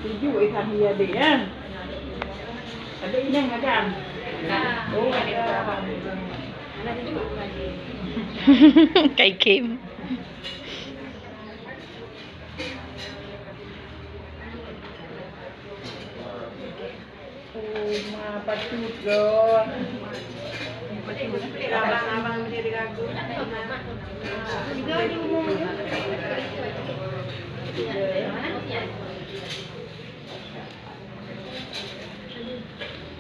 Tujuh ikan dia adik kan? Adik ini yang makan? Oh ada. Ada tujuh lagi. Kayak game. Rumah patut dong. Abang-abang berdiri ragu. Juga di umum.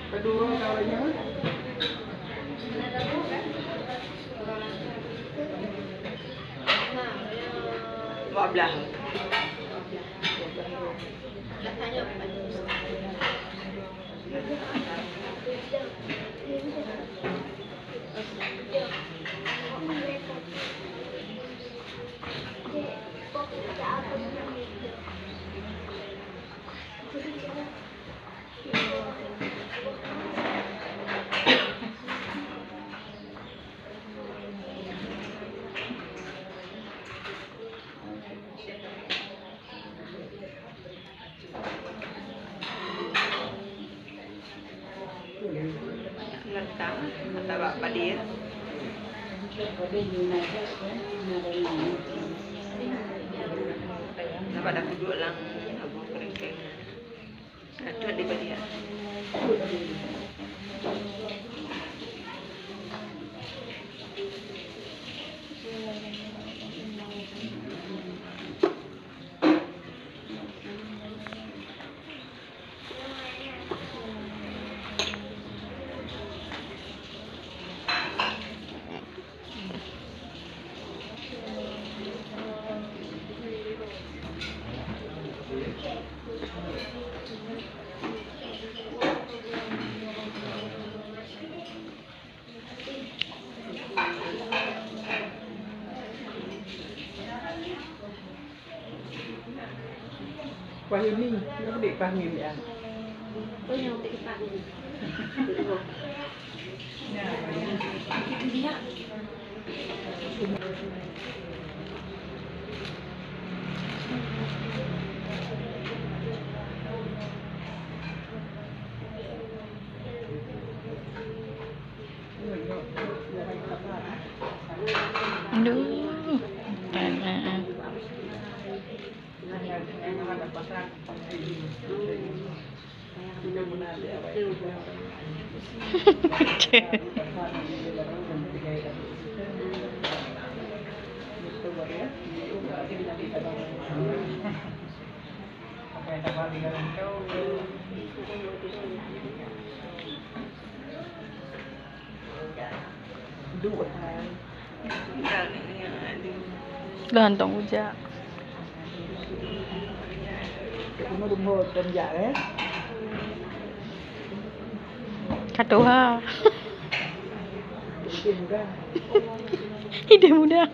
Kedua kawannya. Dua belah. Lentang atau apa dia? Nampak dah duduk lang abu kerengkeng. Ada di dia. Wah ini, nó bị vàng nghìn vậy? Tôi nhau tị phạt gì? Aduh. Panas. Gantong ujak. Nó đồng hồ tên dạ đấy. Katuha. Ide muda. Ide muda.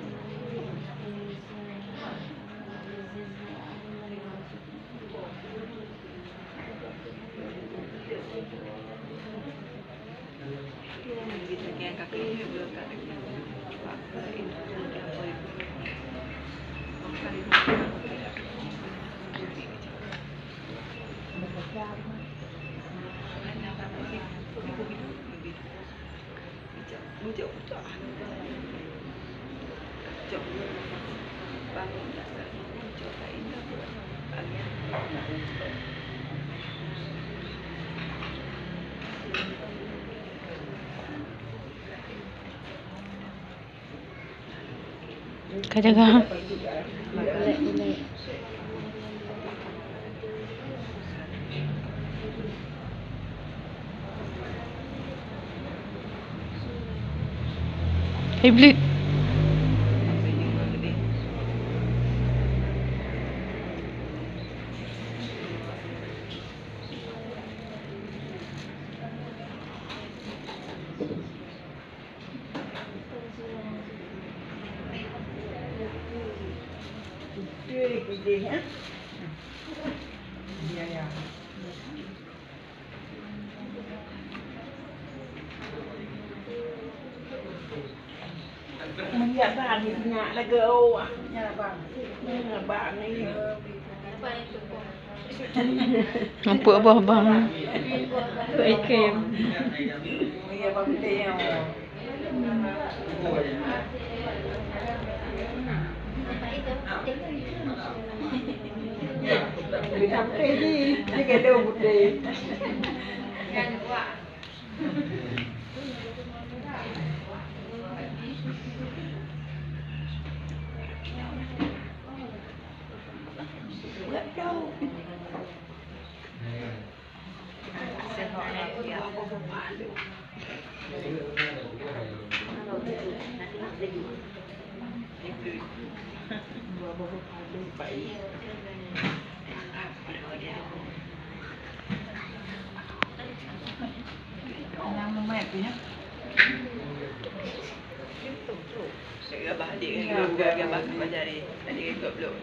Kajaga. Hiblit. Gede ya. Iya ya. Melihat bahan minyak lagi oh, ya bang. Bahan ini. Nampak apa abang? Tu ikem. Iya, penting ya. Dia sampai ni. Dia kena putih. Yang memek punya. Gambar adik gambar jari. Adik ikut belum?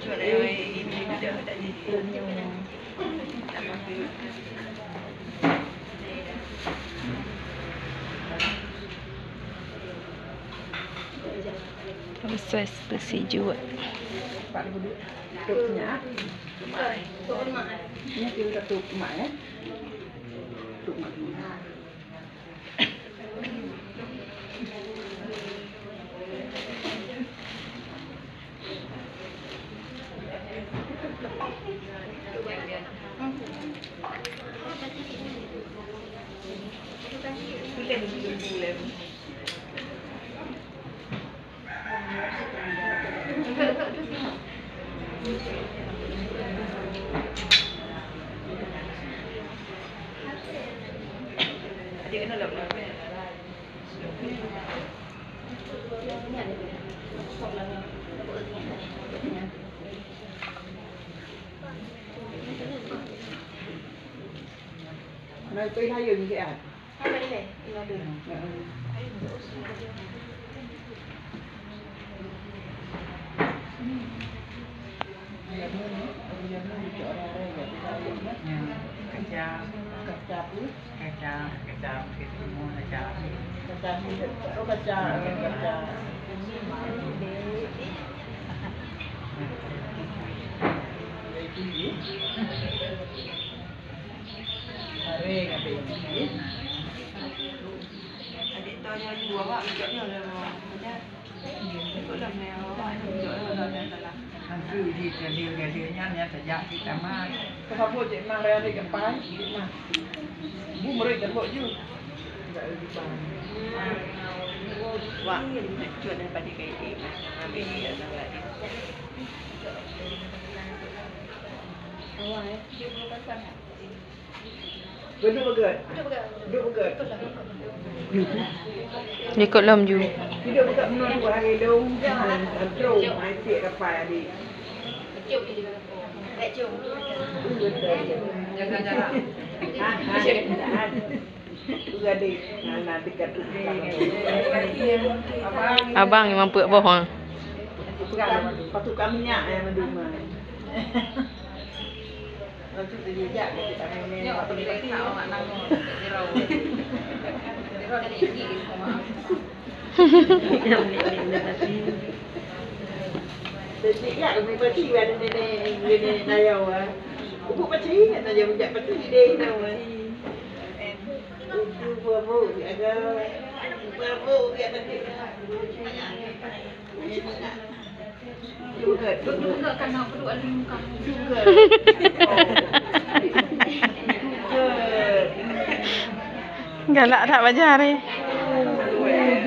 Cuma ini dah tak jadi. Proses bersih juga. Pak duduk. Tutupnya. Ini kita tutup mak ya. Tutup mak. Adik kena lap. Nói tôi hay dùng cái ạ. Adik tahu yang dua awak ucapnya lah. Ikut dalam yang awak ucapnya lah salah. Cứ đi cái liều nhăn nhăn phải dạy thì cả mai. Cái pháp bộ chạy mang ra đây cái phái, mà bu mà đây cái bộ chứ. Vậy thì Wah, cuat daripada kayak ini. Ambil dia sangat. Duduk bergerak. Duduk bergerak. Dia ikut lom ju. Duduk bergerak menurut dua hari dong. Terus mai cik rapai adik. Jaga-jaga. Itu adik. Nah, dekat tu. Abang memang puak bohong. Pasukan minyak yang menduma. Nanti dijak kita main. Ya, apa dia tahu nak nanggung. Zero. Zero dari ini sama. Jadi ya, kami pasti ada nenek nayau ah. Buku pasti nayau menjak pasti dia nau ah. Itu baru ada baru dia nanti. Juga kan nak perlu ada muka juga. Galak tak bajar ni.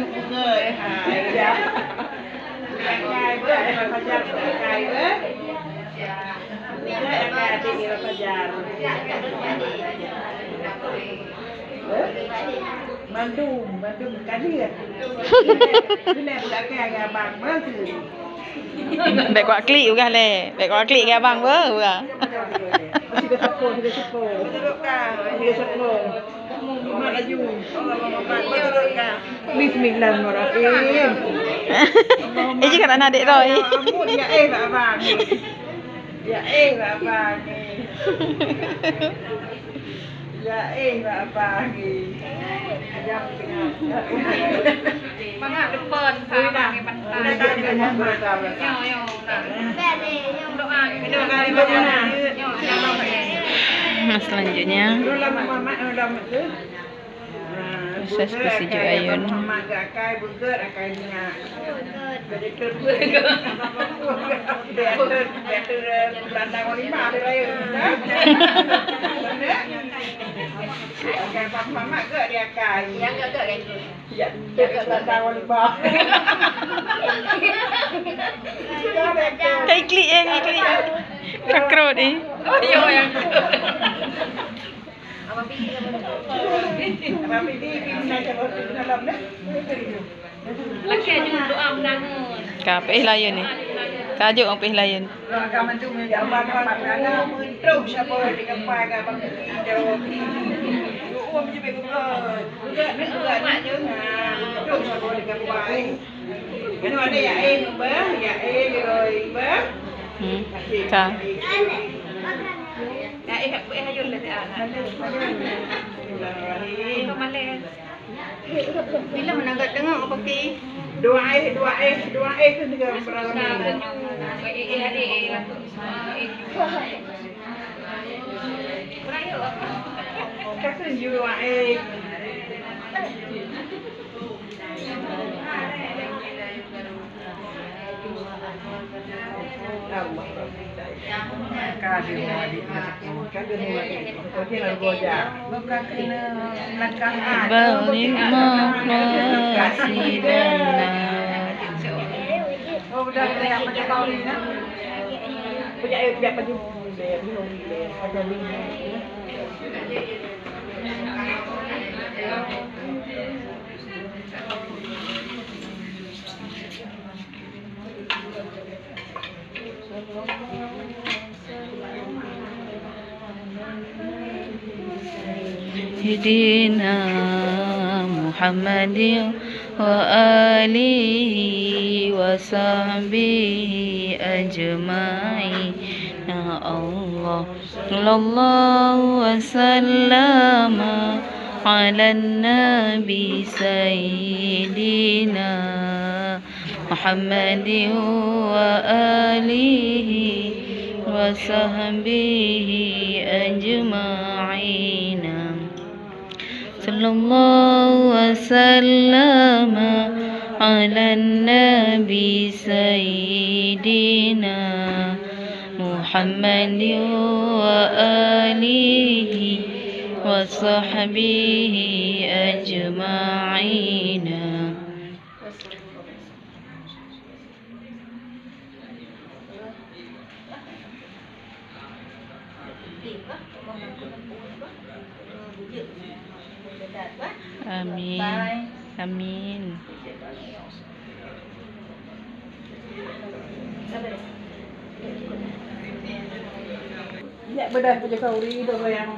Juga ya. Kai ber, pajar kai ber. Dia ada di pajar. Mandum kadir. Bila budak kai abang bertu. Baik kuat klik bukan le. Baik kuat klik ke abang ber bukan. Sudah sepuluh. Sudah sepuluh. Mak laju. Bismillahirrahmanirrahim. Jika nak adik Roy. Ampun ya lah abang. Ya lah abang. Ya, apa lagi? Jam tengah. Mangga depan sama pantai. Yo doa ini kali Nah, selanjutnya proses bersejuk ayun. Kayak klik klik. Kakro ni. Yo yang laki aja doa menangun. Kapeh layan ni. Tajuk ang layan. Rakaman tu menjamban makanan terus siapa dengan pakai pakai video. Uang je betul. Enggak nak je. Terus siapa dengan pakai. Kalau ada ya rồi ba. Ka. Hayun lah dia anak. Kemalen. Bila menanggap tengok apa ki? Dua tu juga berapa? Kasih dua Kasih adik. Bukan kena melangkah. Kasih dan Oh, udah lihat macam tahun ni nak. Punya baju ada lima. Hidina Muhammadin wa alihi wa sahbihi ajma'in. Ya Allah, sallallahu wa sallama ala nabi sayyidina Muhammadin wa alihi wa sahbihi ajma'in. Sallallahu wa sallama ala nabi sayyidina Muhammadin wa alihi wa sahbihi ajma'in. Amin. Amin. Ya, bedah punya kauri itu yang